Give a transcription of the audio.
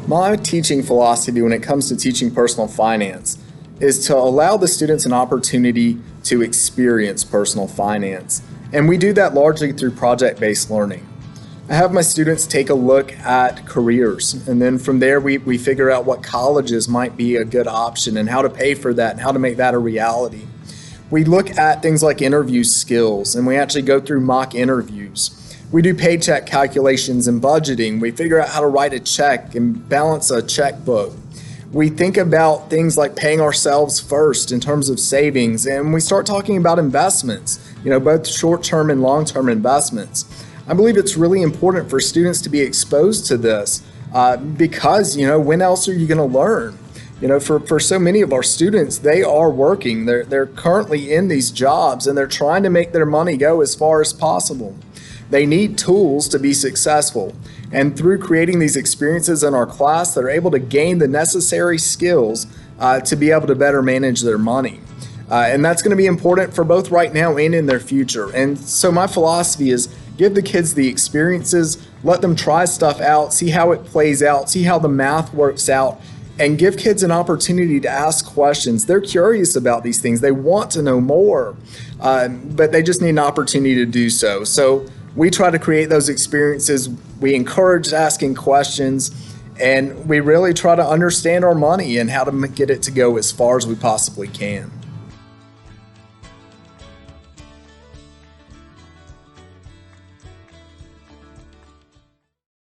My teaching philosophy when it comes to teaching personal finance is to allow the students an opportunity to experience personal finance. And we do that largely through project-based learning. I have my students take a look at careers, and then from there we figure out what colleges might be a good option and how to pay for that and how to make that a reality. We look at things like interview skills, and we actually go through mock interviews. We do paycheck calculations and budgeting. We figure out how to write a check and balance a checkbook. We think about things like paying ourselves first in terms of savings, and we start talking about investments, both short-term and long-term investments. I believe it's really important for students to be exposed to this because, when else are you going to learn? For so many of our students, they are working. They're currently in these jobs, and they're trying to make their money go as far as possible. They need tools to be successful. And through creating these experiences in our class, they're able to gain the necessary skills to be able to better manage their money. And that's going to be important for both right now and in their future. And so my philosophy is give the kids the experiences, let them try stuff out, see how it plays out, see how the math works out, and give kids an opportunity to ask questions. They're curious about these things. They want to know more, but they just need an opportunity to do so. So we try to create those experiences. We encourage asking questions, and we really try to understand our money and how to get it to go as far as we possibly can.